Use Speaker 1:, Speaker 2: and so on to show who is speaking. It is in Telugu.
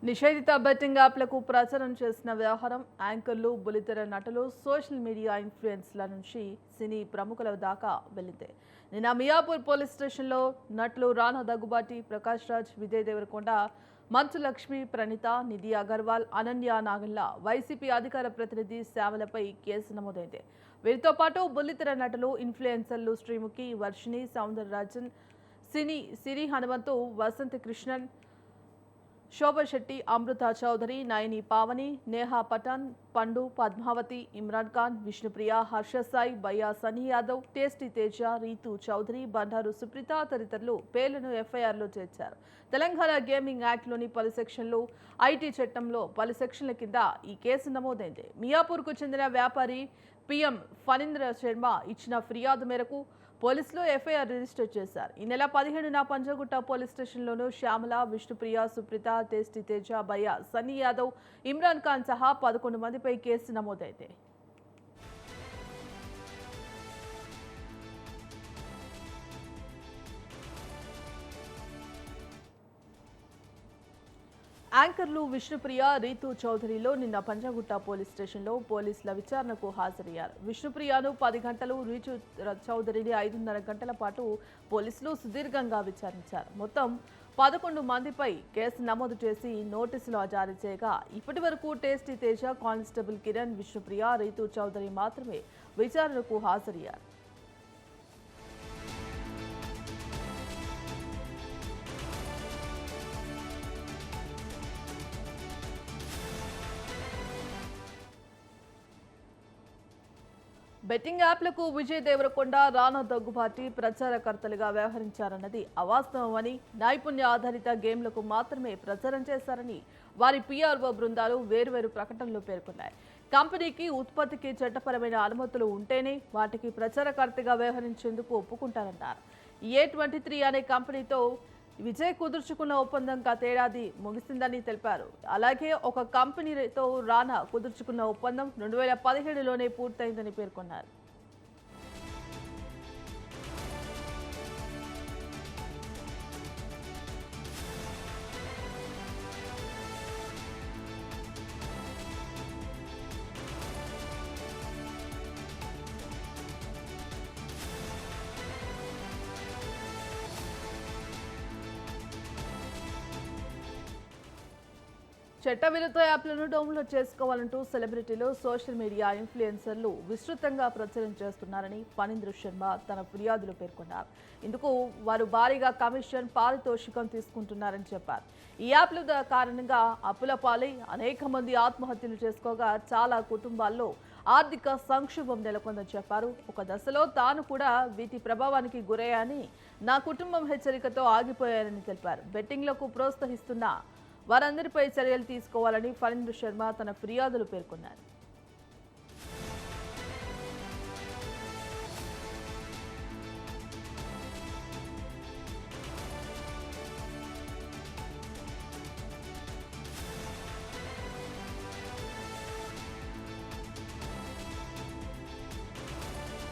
Speaker 1: నిషేధిత బెట్టింగ్ యాప్లకు ప్రచారం చేసిన వ్యవహారం యాంకర్లు, బుల్లితెర నటులు, సోషల్ మీడియా ఇన్ఫ్లుయెన్స్ల నుంచి సినీ ప్రముఖుల దాకా వెళ్ళింది. నిన్న మియాపూర్ పోలీస్ స్టేషన్లో నటులు రానా దగ్గుబాటి, ప్రకాష్ రాజ్, విజయ్ దేవరకొండ, మంచు లక్ష్మి, ప్రణీత, నిధి అగర్వాల్, అనన్య నాగల్ల, వైసీపీ అధికార ప్రతినిధి శ్యామలపై కేసు నమోదైంది. వీరితో పాటు బుల్లితెర నటులు, ఇన్ఫ్లుయెన్సర్లు శ్రీముఖి, వర్షిణి, సౌందరరాజన్, సిరి హనుమంతు, వసంత కృష్ణన్, శోభా శెట్టి, అమృత చౌదరి, నయని పావని, నేహా పఠాన్, పండు, పద్మావతి, ఇమ్రాన్ ఖాన్, విష్ణుప్రియ, హర్ష సాయి, బయ్యా సన్నీ యాదవ్, టేస్టీ తేజ, రీతు చౌదరి, బండారు సుప్రీత తదితరులు పేర్లను ఎఫ్ఐఆర్లో చేర్చారు. తెలంగాణ గేమింగ్ యాక్ట్లోని పలు సెక్షన్లు, ఐటీ చట్టంలో పలు సెక్షన్ల కింద ఈ కేసు నమోదైంది. మియాపూర్కు చెందిన వ్యాపారి పిఎం ఫణీంద్ర శర్మ ఇచ్చిన ఫిర్యాదు మేరకు పోలీసులు ఎఫ్ఐఆర్ రిజిస్టర్ చేశారు. ఈ నెల 17న పంజగుట్ట పోలీస్ స్టేషన్లోనూ శ్యామల, విష్ణుప్రియ, సుప్రీత, టేస్టీ తేజ, బయ్యా సన్నీ యాదవ్, ఇమ్రాన్ ఖాన్ సహా 11 మందిపై కేసు నమోదైంది. యాంకర్లు విష్ణుప్రియ, రీతు చౌదరిలో నిన్న పంజగుట్ట పోలీస్ స్టేషన్లో పోలీసుల విచారణకు హాజరయ్యారు. విష్ణుప్రియను 10 గంటలు, రీతు చౌదరిని 5:30 గంటల పాటు పోలీసులు సుదీర్ఘంగా విచారించారు. మొత్తం 11 మందిపై కేసు నమోదు చేసి నోటీసులు జారీ చేయగా ఇప్పటి వరకు టేస్టీ తేజ, కానిస్టేబుల్ కిరణ్, విష్ణుప్రియ, రీతు చౌదరి మాత్రమే విచారణకు హాజరయ్యారు. బెట్టింగ్ యాప్లకు విజయ్ దేవరకొండ, రానా దగ్గుబాటి ప్రచారకర్తలుగా వ్యవహరించారన్నది అవాస్తవమని, నైపుణ్య ఆధారిత గేమ్లకు మాత్రమే ప్రచారం చేశారని వారి పిఆర్ఓ బృందాలు వేర్వేరు ప్రకటనలు పేర్కొన్నాయి. కంపెనీకి ఉత్పత్తికి చట్టపరమైన అనుమతులు ఉంటేనే వాటికి ప్రచారకర్తగా వ్యవహరించేందుకు ఒప్పుకుంటారన్నారు. A23 అనే కంపెనీతో విజయ్ కుదుర్చుకున్న ఒప్పందం గతేడాది ముగిసిందని తెలిపారు. అలాగే ఒక కంపెనీతో రానా కుదుర్చుకున్న ఒప్పందం 2017లోనే పూర్తయిందని పేర్కొన్నారు. చట్టవిరుద్ధ యాప్లను డౌన్లోడ్ చేసుకోవాలంటూ సెలబ్రిటీలు, సోషల్ మీడియా ఇన్ఫ్లుయెన్సర్లు విస్తృతంగా ప్రచారం చేస్తున్నారని ఫణీంద్ర శర్మ తన ఫిర్యాదులో పేర్కొన్నారు. ఇందుకు వారు భారీగా కమిషన్, పారితోషికం తీసుకుంటున్నారని చెప్పారు. ఈ యాప్ల కారణంగా అప్పుల పాలై అనేక మంది ఆత్మహత్యలు చేసుకోగా చాలా కుటుంబాల్లో ఆర్థిక సంక్షోభం నెలకొందని చెప్పారు. ఒక దశలో తాను కూడా వీటి ప్రభావానికి గురయ్యాని, నా కుటుంబం హెచ్చరికతో ఆగిపోయారని తెలిపారు. బెట్టింగ్లకు ప్రోత్సహిస్తున్న వారందరిపై చర్యలు తీసుకోవాలని ఫణీంద్ర శర్మ తన ఫిర్యాదులు పేర్కొన్నారు.